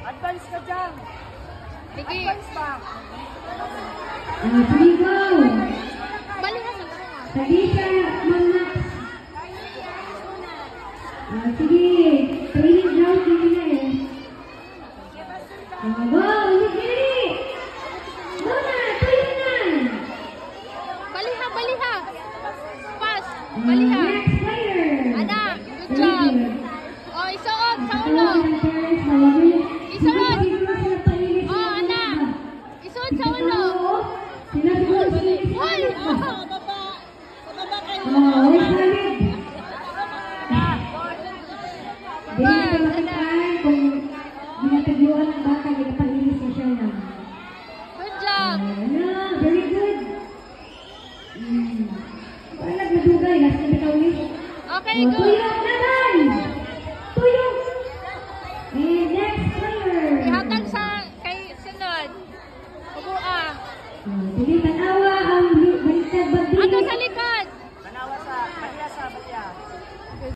Advance ka dyan. Sige. Advance pa. Sige, go! Balihan na ka. Sige ka, Mama. Sige, training ground din na eh. Go, sige! Muna, tuloy na! Baliha, baliha. Pass. Baliha. Next player! Ana, good job. Oh, isuot sa ulo. Isuot. Oh, Ana. Isuot sa ulo. Uy! Bababa kayo. Wait a minute. Dahil ito makikay kung ginatagyuan ng bata, ginapalinis na siya na. Good job. Ano, very good. Wala madugay, nasa nabitawin. Okay, Oh, good. tuyok naman! Tuyok! And next player! Ihatag sa kay sunod. Ubuang. Dili